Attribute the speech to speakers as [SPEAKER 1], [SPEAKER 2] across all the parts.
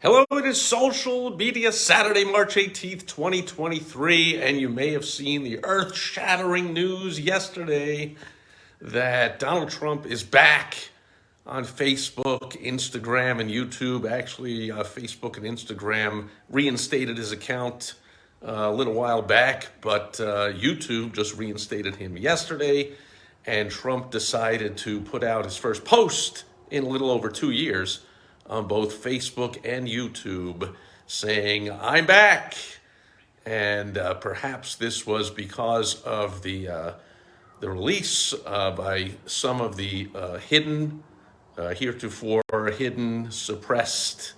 [SPEAKER 1] Hello, it is Social Media Saturday, March 18th, 2023, and you may have seen the earth-shattering news yesterday that Donald Trump is back on Facebook, Instagram, and YouTube. Actually, Facebook and Instagram reinstated his account a little while back, but YouTube just reinstated him yesterday, and Trump decided to put out his first post in a little over 2 years on both Facebook and YouTube saying, "I'm back." And perhaps this was because of the release by some of the heretofore hidden, suppressed,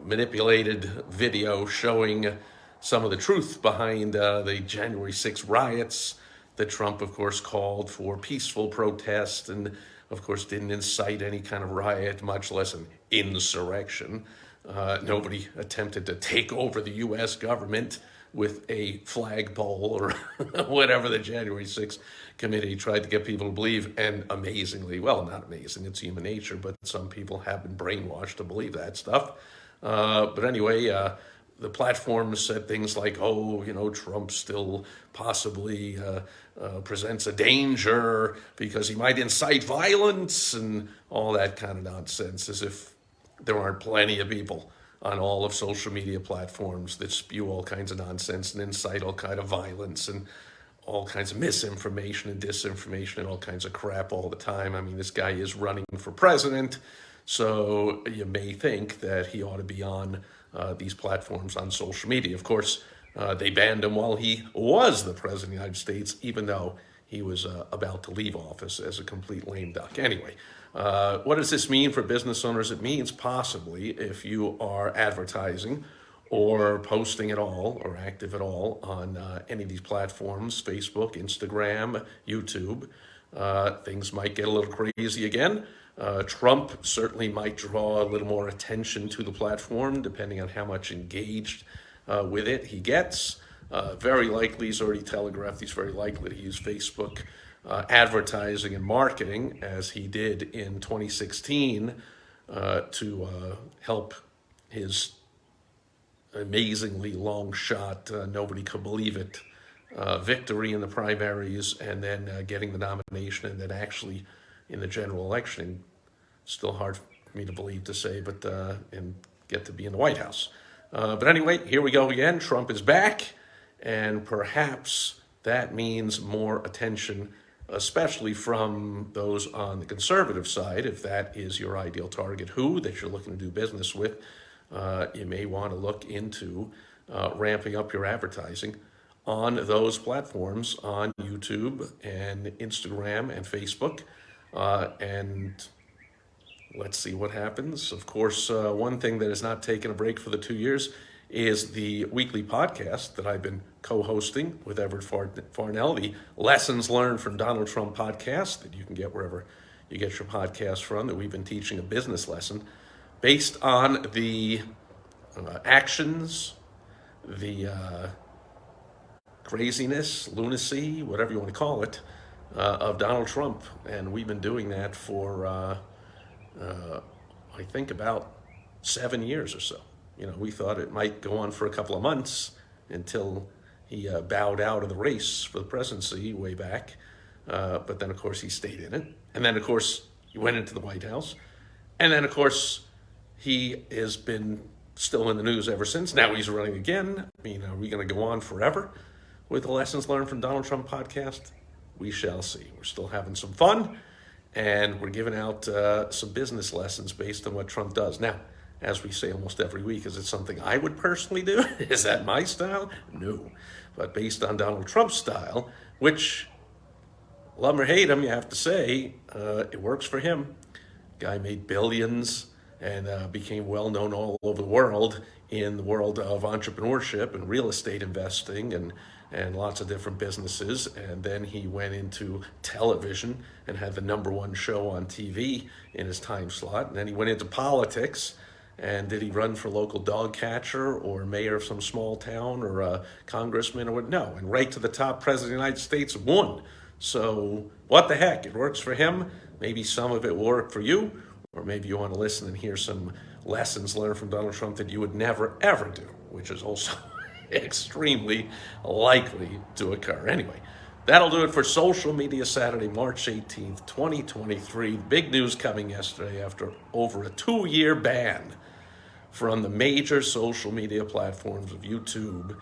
[SPEAKER 1] manipulated video showing some of the truth behind the January 6th riots that Trump, of course, called for peaceful protest and, of course, didn't incite any kind of riot, much less an insurrection. Nobody attempted to take over the U.S. government with a flagpole or whatever the January 6th committee tried to get people to believe. And amazingly, well, not amazing, it's human nature, but some people have been brainwashed to believe that stuff. But anyway, the platform said things like, oh, Trump still possibly presents a danger because he might incite violence and all that kind of nonsense, as if there aren't plenty of people on all of social media platforms that spew all kinds of nonsense and incite all kind of violence and all kinds of misinformation and disinformation and all kinds of crap all the time. I mean, this guy is running for president, so you may think that he ought to be on these platforms on social media. Of course, they banned him while he was the president of the United States, even though he was about to leave office as a complete lame duck. Anyway, what does this mean for business owners? It means possibly if you are advertising or posting at all or active at all on any of these platforms, Facebook, Instagram, YouTube, things might get a little crazy again. Trump certainly might draw a little more attention to the platform, depending on how much engaged with it he gets. Very likely, he's already telegraphed, he's very likely to use Facebook advertising and marketing, as he did in 2016, to help his amazingly long shot, nobody could believe it, victory in the primaries, and then getting the nomination, and then actually in the general election. Still hard for me to believe, to say, but and get to be in the White House. But anyway, here we go again. Trump is back, and perhaps that means more attention, especially from those on the conservative side, if that is your ideal target, that you're looking to do business with. You may want to look into ramping up your advertising on those platforms, on YouTube and Instagram and Facebook, and let's see what happens. Of course, one thing that has not taken a break for the 2 years is the weekly podcast that I've been co-hosting with Everett Farnell, the Lessons Learned from Donald Trump podcast that you can get wherever you get your podcast from, that we've been teaching a business lesson based on the actions, the craziness, lunacy, whatever you want to call it, of Donald Trump. And we've been doing that for, I think, about 7 years or so. We thought it might go on for a couple of months until he bowed out of the race for the presidency way back. But then, of course, he stayed in it. And then, of course, he went into the White House. And then, of course, he has been still in the news ever since. Now he's running again. I mean, are we going to go on forever with the Lessons Learned from Donald Trump podcast? We shall see. We're still having some fun, and we're giving out some business lessons based on what Trump does. Now, as we say almost every week, is it something I would personally do? Is that my style? No. But based on Donald Trump's style, which, love him or hate him, you have to say, it works for him. Guy made billions and became well-known all over the world in the world of entrepreneurship and real estate investing and lots of different businesses. And then he went into television and had the #1 show on TV in his time slot. And then he went into politics. And did he run for local dog catcher or mayor of some small town or a congressman or what? No. And right to the top, president of the United States, won. So what the heck? It works for him. Maybe some of it will work for you. Or maybe you want to listen and hear some lessons learned from Donald Trump that you would never, ever do, which is also extremely likely to occur. Anyway, that'll do it for Social Media Saturday, March 18th, 2023. Big news coming yesterday after over a 2-year ban from the major social media platforms of YouTube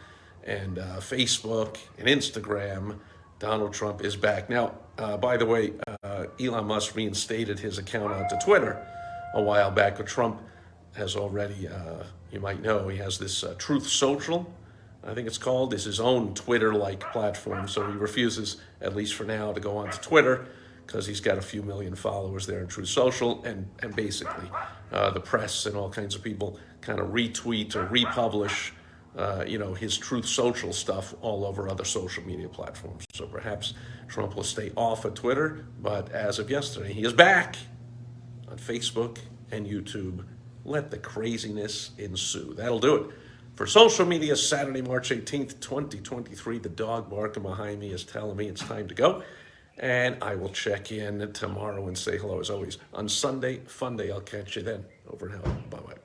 [SPEAKER 1] and Facebook and Instagram. Donald Trump is back. Now, by the way, Elon Musk reinstated his account onto Twitter a while back, but Trump has already, you might know, he has this Truth Social, I think it's called, is his own Twitter-like platform. So he refuses, at least for now, to go onto Twitter because he's got a few million followers there in Truth Social, and basically the press and all kinds of people kind of retweet or republish his Truth Social stuff all over other social media platforms. So perhaps Trump will stay off of Twitter, but as of yesterday, he is back on Facebook and YouTube. Let the craziness ensue. That'll do it for Social Media Saturday, March 18th, 2023. The dog barking behind me is telling me it's time to go. And I will check in tomorrow and say hello as always. On Sunday, fun day. I'll catch you then. Over and out. Bye-bye.